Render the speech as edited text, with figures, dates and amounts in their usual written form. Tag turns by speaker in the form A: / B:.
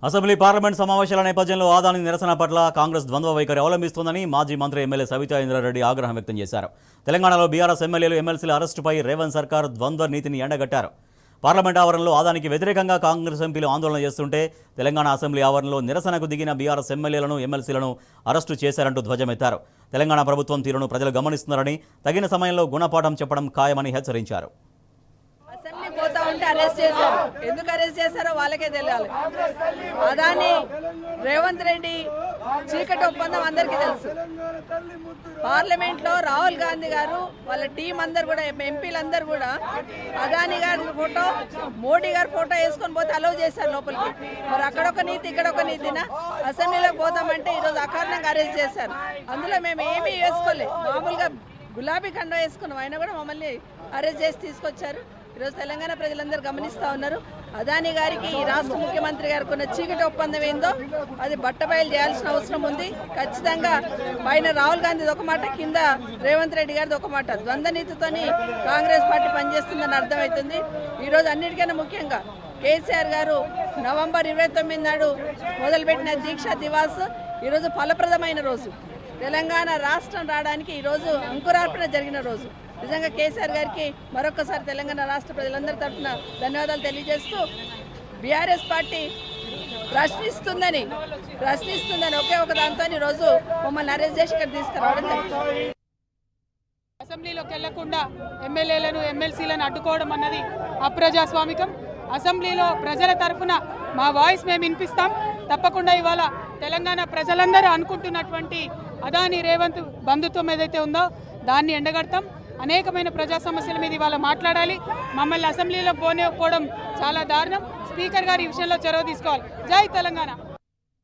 A: Assembly parliament సమావేశాల నేపథ్యంలో ఆదాని నిరసన పట్ల కాంగ్రెస్ ద్వంద్వ వైఖరి అవలంబిస్తోందని మాజీ మంత్రి ఎమ్మెల్యే సవితా ఇంద్రారెడ్డి ఆగ్రహం వ్యక్తం చేశారు. తెలంగాణలో బీఆర్ఎస్ ఎమ్మెల్యేలు ఎమ్మెల్సీల అరెస్టుపై రేవంత్ సర్కార్ ద్వంద్వ నీతిని ఎండగట్టారు. పార్లమెంట్ ఆవరణలో ఆదానికి వ్యతిరేకంగా కాంగ్రెస్ ఎంపీలు ఆందోళన చేస్తుంటే తెలంగాణ అసెంబ్లీ ఆవరణలో నిరసనకు దిగిన బీఆర్ఎస్ ఎమ్మెల్యేలను ఎమ్మెల్సీలను అరెస్టు చేశారంటూ ధ్వజమెత్తారు. తెలంగాణ ప్రభుత్వం తీరును ప్రజలు గమనిస్తున్నారని, తగిన సమయంలో గుణపాఠం చెప్పడం ఖాయమని హెచ్చరించారు.
B: అసెంబ్లీ పోతా ఉంటే అరెస్ట్ చేశారు. ఎందుకు అరెస్ట్ చేశారో వాళ్ళకే తెలియాలి. అదాని రేవంత్ రెడ్డి చీకటి ఒప్పందం అందరికీ తెలుసు. పార్లమెంట్ లో రాహుల్ గాంధీ గారు వాళ్ళ టీం అందరు కూడా ఎంపీలందరూ కూడా అదాని గారి ఫోటో, మోడీ గారి ఫోటో వేసుకొని పోతే అలౌ చేశారు లోపలికి. మరి అక్కడొక నీతి ఇక్కడొక నీతినా? అసెంబ్లీలోకి పోతామంటే ఈరోజు అకారణంగా అరెస్ట్ చేశారు. అందులో మేము ఏమీ వేసుకోలేదు, మామూలుగా గులాబీ కండ వేసుకున్నాం. అయినా కూడా మమ్మల్ని అరెస్ట్ చేసి తీసుకొచ్చారు. ఈరోజు తెలంగాణ ప్రజలందరూ గమనిస్తూ ఉన్నారు. అదాని గారికి ఈ రాష్ట్ర ముఖ్యమంత్రి గారికి ఉన్న చీకటి ఒప్పందం ఏందో అది బట్టబయలు చేయాల్సిన అవసరం ఉంది. ఖచ్చితంగా పైన రాహుల్ గాంధీది ఒక మాట, కింద రేవంత్ రెడ్డి గారిది ఒక మాట. ద్వంద్వ నీతితోని కాంగ్రెస్ పార్టీ పనిచేస్తుందని అర్థమవుతుంది. ఈరోజు అన్నిటికన్నా ముఖ్యంగా కేసీఆర్ గారు నవంబర్ 29 నాడు మొదలుపెట్టిన దీక్ష దివాస్ ఈరోజు ఫలప్రదమైన రోజు. తెలంగాణ రాష్ట్రం రావడానికి ఈరోజు అంకురార్పణ జరిగిన రోజు. నిజంగా కేసీఆర్ గారికి మరొకసారి తెలంగాణ రాష్ట్ర ప్రజలందరి తరఫున ధన్యవాదాలు తెలియజేస్తూ, బీఆర్ఎస్ పార్టీ ప్రశ్నిస్తుందని ఒకే ఒక దాంతో ఈరోజు మమ్మల్ని అరెస్ట్ చేసి ఇక్కడ తీసుకురావడం జరుగుతుంది.
C: అసెంబ్లీలోకి వెళ్లకుండా ఎమ్మెల్యేలను ఎమ్మెల్సీలను అడ్డుకోవడం అన్నది అప్రజాస్వామికం. అసెంబ్లీలో ప్రజల తరఫున మా వాయిస్ మేము వినిపిస్తాం. తప్పకుండా ఇవాళ తెలంగాణ ప్రజలందరూ అనుకుంటున్నటువంటి అదాని రేవంత్ బంధుత్వం ఏదైతే ఉందో దాన్ని ఎండగడతాం. అనేకమైన ప్రజా సమస్యల మీద ఇవాళ మాట్లాడాలి. మమ్మల్ని అసెంబ్లీలో పోకపోవడం చాలా దారుణం. స్పీకర్ గారు ఈ విషయంలో చొరవ తీసుకోవాలి. జై తెలంగాణ.